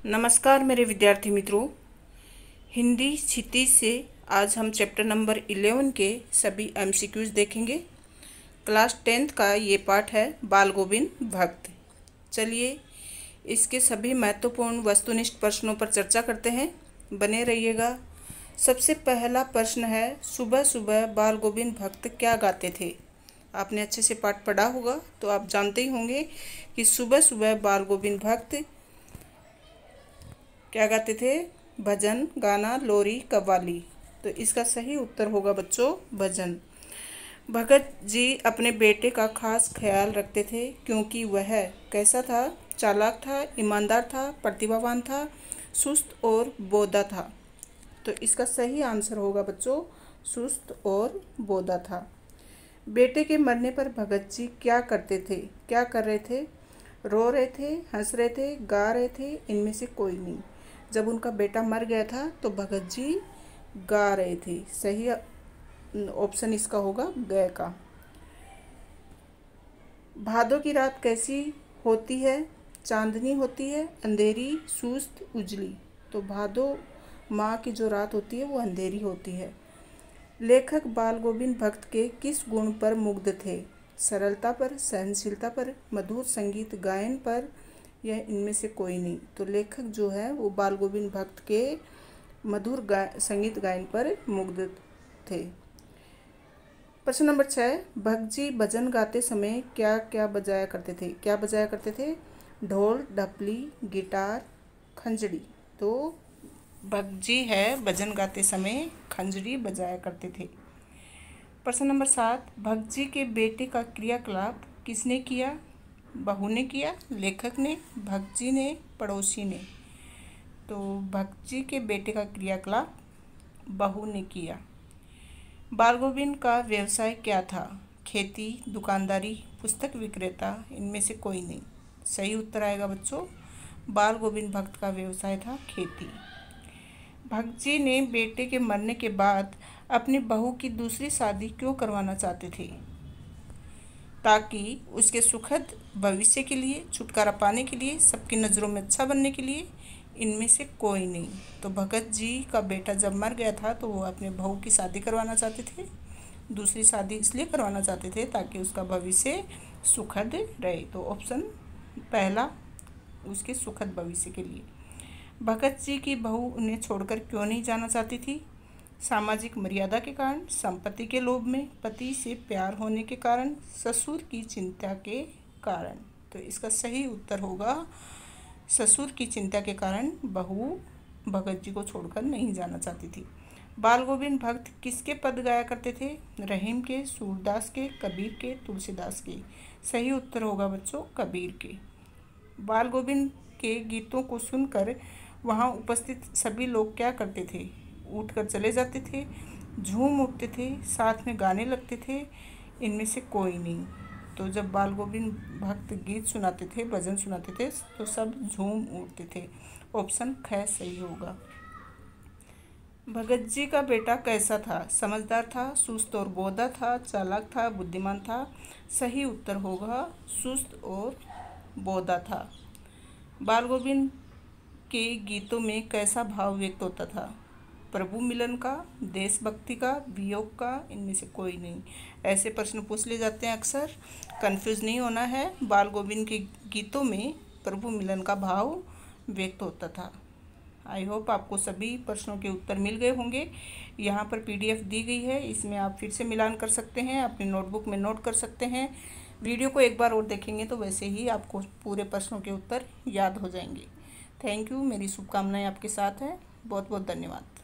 नमस्कार मेरे विद्यार्थी मित्रों, हिंदी क्षितिज से आज हम चैप्टर नंबर 11 के सभी एमसीक्यूज देखेंगे। क्लास 10th का ये पाठ है बाल गोविंद भक्त। चलिए इसके सभी महत्वपूर्ण वस्तुनिष्ठ प्रश्नों पर चर्चा करते हैं, बने रहिएगा। सबसे पहला प्रश्न है, सुबह सुबह बाल गोविंद भक्त क्या गाते थे। आपने अच्छे से पाठ पढ़ा होगा तो आप जानते ही होंगे कि सुबह सुबह बाल गोविंद भक्त क्या गाते थे, भजन, गाना, लोरी, कव्वाली। तो इसका सही उत्तर होगा बच्चों भजन। भगत जी अपने बेटे का खास ख्याल रखते थे क्योंकि वह कैसा था, चालाक था, ईमानदार था, प्रतिभावान था, सुस्त और बोधा था। तो इसका सही आंसर होगा बच्चों सुस्त और बोधा था। बेटे के मरने पर भगत जी क्या करते थे, क्या कर रहे थे, रो रहे थे, हंस रहे थे, गा रहे थे, इनमें से कोई नहीं। जब उनका बेटा मर गया था तो भगत जी गा रहे थे। सही ऑप्शन इसका होगा ग का। भादों की रात कैसी होती है, चांदनी होती है, अंधेरी, सुस्त, उजली। तो भादों माह की जो रात होती है वो अंधेरी होती है। लेखक बाल गोविंद भक्त के किस गुण पर मुग्ध थे, सरलता पर, सहनशीलता पर, मधुर संगीत गायन पर, या इनमें से कोई नहीं। तो लेखक जो है वो बाल गोविंद भक्त के मधुर संगीत गायन पर मुग्ध थे। प्रश्न नंबर 6, भक्त जी भजन गाते समय क्या क्या बजाया करते थे, क्या बजाया करते थे, ढोल, ढपली, गिटार, खंजड़ी। तो भक्त जी है भजन गाते समय खंजड़ी बजाया करते थे। प्रश्न नंबर 7, भक्त जी के बेटे का क्रियाकलाप किसने किया, बहू ने किया, लेखक ने, भक्त जी ने, पड़ोसी ने। तो भक्त जी के बेटे का क्रियाकलाप बहू ने किया। बाल गोविंद का व्यवसाय क्या था, खेती, दुकानदारी, पुस्तक विक्रेता, इनमें से कोई नहीं। सही उत्तर आएगा बच्चों बाल गोविंद भक्त का व्यवसाय था खेती। भक्त जी ने बेटे के मरने के बाद अपनी बहू की दूसरी शादी क्यों करवाना चाहते थे, ताकि उसके सुखद भविष्य के लिए, छुटकारा पाने के लिए, सबकी नज़रों में अच्छा बनने के लिए, इनमें से कोई नहीं। तो भगत जी का बेटा जब मर गया था तो वो अपने बहू की शादी करवाना चाहते थे। दूसरी शादी इसलिए करवाना चाहते थे ताकि उसका भविष्य सुखद रहे। तो ऑप्शन पहला उसके सुखद भविष्य के लिए। भगत जी की बहू उन्हें छोड़कर क्यों नहीं जाना चाहती थी, सामाजिक मर्यादा के कारण, संपत्ति के लोभ में, पति से प्यार होने के कारण, ससुर की चिंता के कारण। तो इसका सही उत्तर होगा ससुर की चिंता के कारण बहू भगत जी को छोड़कर नहीं जाना चाहती थी। बाल गोविंद भक्त किसके पद गाया करते थे, रहीम के, सूरदास के, कबीर के, तुलसीदास के। सही उत्तर होगा बच्चों कबीर के। बाल गोविंद के गीतों को सुनकर वहाँ उपस्थित सभी लोग क्या करते थे, उठकर चले जाते थे, झूम उठते थे, साथ में गाने लगते थे, इनमें से कोई नहीं। तो जब बाल गोविंद भक्त गीत सुनाते थे, भजन सुनाते थे, तो सब झूम उठते थे। ऑप्शन ख सही होगा। भगत जी का बेटा कैसा था, समझदार था, सुस्त और बोधा था, चालाक था, बुद्धिमान था। सही उत्तर होगा सुस्त और बोधा था। बाल गोविंद के गीतों में कैसा भाव व्यक्त होता था, प्रभु मिलन का, देशभक्ति का, वियोग का, इनमें से कोई नहीं। ऐसे प्रश्न पूछ ले जाते हैं अक्सर, कंफ्यूज नहीं होना है। बाल गोविंद के गीतों में प्रभु मिलन का भाव व्यक्त होता था। आई होप आपको सभी प्रश्नों के उत्तर मिल गए होंगे। यहाँ पर PDF दी गई है, इसमें आप फिर से मिलान कर सकते हैं, अपनी नोटबुक में नोट कर सकते हैं। वीडियो को एक बार और देखेंगे तो वैसे ही आपको पूरे प्रश्नों के उत्तर याद हो जाएंगे। थैंक यू, मेरी शुभकामनाएं आपके साथ हैं। बहुत बहुत धन्यवाद।